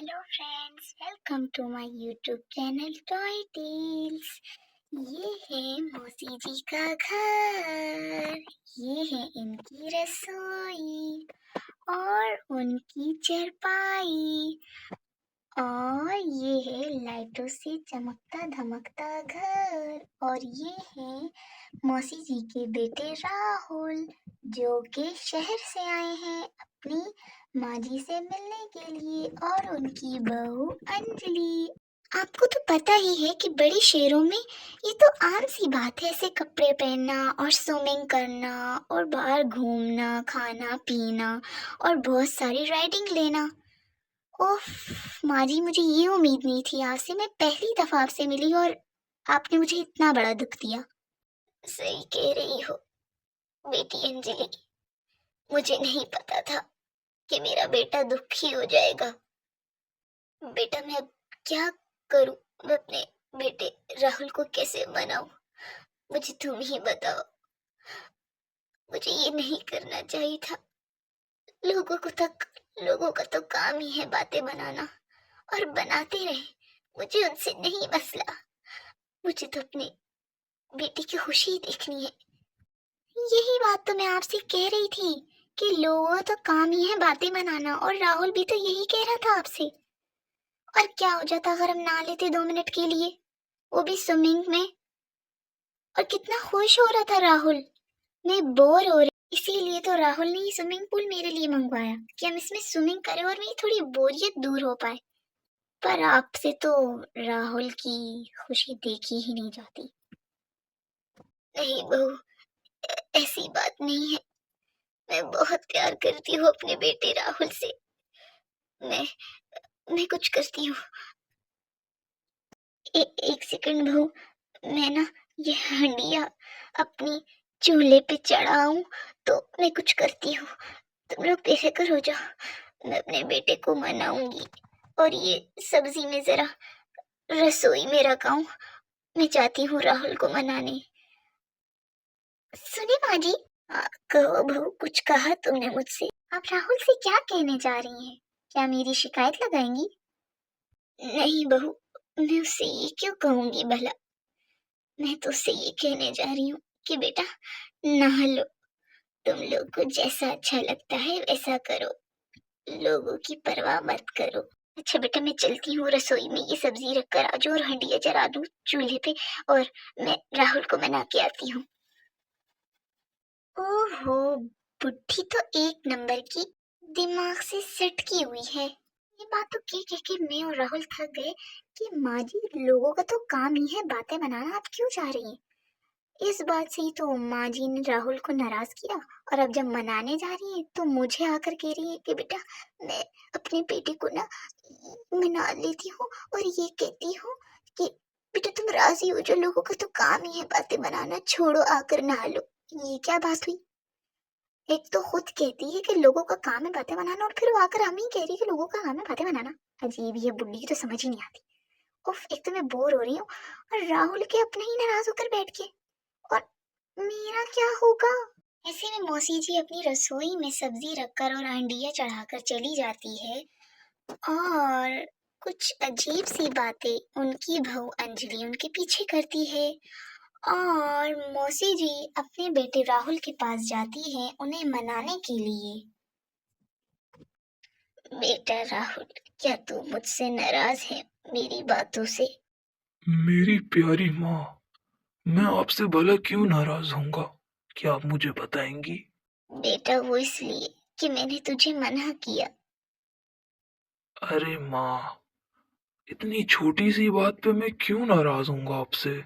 Hello friends, welcome to my YouTube channel toy tales. ये है मौसी जी का घर, ये है इनकी रसोई और उनकी चारपाई, और ये है लाइटों से चमकता धमकता घर। और ये है मौसी जी के बेटे राहुल, जो कि शहर से आए हैं अपनी माँ जी से मिलने के लिए, और उनकी बहू अंजलि। आपको तो पता ही है कि बड़े शहरों में ये तो आम सी बात है, ऐसे कपड़े पहनना और स्विमिंग करना और बाहर घूमना, खाना पीना और बहुत सारी राइडिंग लेना। ओफ माँ जी, मुझे ये उम्मीद नहीं थी आपसे। मैं पहली दफा आपसे मिली और आपने मुझे इतना बड़ा दुख दिया। सही कह रही हो बेटी अंजलि, मुझे नहीं पता था कि मेरा बेटा दुखी हो जाएगा। बेटा मैं अब क्या करूं? मैं अपने बेटे राहुल को कैसे मनाऊं? मुझे तुम ही बताओ। मुझे ये नहीं करना चाहिए था। लोगों का तो काम ही है बातें बनाना, और बनाते रहे, मुझे उनसे नहीं मसला। मुझे तो अपने बेटी की खुशी देखनी है। यही बात तो मैं आपसे कह रही थी कि लोगों का तो काम ही है बातें बनाना, और राहुल भी तो यही कह रहा था आपसे। और क्या हो जाता अगर हम ना लेते 2 मिनट के लिए, वो भी स्विमिंग में? और कितना खुश हो रहा था राहुल। मैं बोर हो रही, इसीलिए तो राहुल ने ये स्विमिंग पूल मेरे लिए मंगवाया कि हम इसमें स्विमिंग करें और मेरी थोड़ी बोरियत दूर हो पाए। पर आपसे तो राहुल की खुशी देखी ही नहीं जाती। नहीं बहू, ऐसी बात नहीं है। मैं बहुत प्यार करती हूँ अपने बेटे राहुल से। मैं मैं कुछ करती हूँ। एक सेकंड बहू, मैं ना ये हंडिया अपनी चूल्हे पे चढ़ाऊं, तो मैं कुछ करती हूँ। तुम लोग बेफिक्र हो जाओ, मैं अपने बेटे को मनाऊंगी। और ये सब्जी में जरा रसोई में रखाऊं। मैं चाहती हूँ राहुल को मनाने। सुने माँ जी। कहो बहू, कुछ कहा तुमने मुझसे? आप राहुल से क्या कहने जा रही हैं? क्या मेरी शिकायत लगाएंगी? नहीं बहू, मैं उससे ये क्यों कहूंगी भला। मैं तो उससे ये कहने जा रही हूँ कि बेटा नहा लो। तुम लोग को जैसा अच्छा लगता है वैसा करो, लोगों की परवाह मत करो। अच्छा बेटा, मैं चलती हूँ रसोई में ये सब्जी रख कर आ जाऊँ और हंडिया जला दूँ चूल्हे पे, और मैं राहुल को मना के आती हूँ। ओहो, बुद्धि तो एक नंबर की दिमाग से सटकी हुई है। ये बात तो कह के मैं और राहुल थक गए कि माँ जी, लोगों का तो काम ही है बातें बनाना, आप क्यों जा रही हैं? इस बात से ही तो माँ जी ने राहुल को नाराज किया, और अब जब मनाने जा रही है तो मुझे आकर कह रही है कि बेटा मैं अपने बेटे को ना मना लेती हूँ, और ये कहती हूँ कि बेटा तुम राजी हो जाओ, लोगों का तो काम ही है बातें बनाना, छोड़ो आकर नहा लो। ये क्या बात हुई? एक तो खुद कहती है कि लोगों का काम है बातें बनाना, और फिर वो आकर हम ही कह रही है कि लोगों का काम है बातें बनाना। अजीब ही है, बुढ़ी की तो समझ ही नहीं आती। उफ, एक तो मैं बोर हो रही हूँ, और राहुल के अपने ही नाराज होकर बैठ के, और मेरा क्या होगा? ऐसे में मौसी जी अपनी रसोई में सब्जी रखकर और हंडिया चढ़ाकर चली जाती है, और कुछ अजीब सी बातें उनकी बहू अंजलि उनके पीछे करती है। और मौसी जी अपने बेटे राहुल के पास जाती हैं उन्हें मनाने के लिए। बेटा राहुल, क्या तू मुझसे नाराज है मेरी बातों से? मेरी प्यारी माँ, मैं आपसे भला क्यों नाराज होऊंगा? क्या आप मुझे बताएंगी? बेटा वो इसलिए कि मैंने तुझे मना किया। अरे माँ, इतनी छोटी सी बात पे मैं क्यों नाराज होऊंगा आपसे?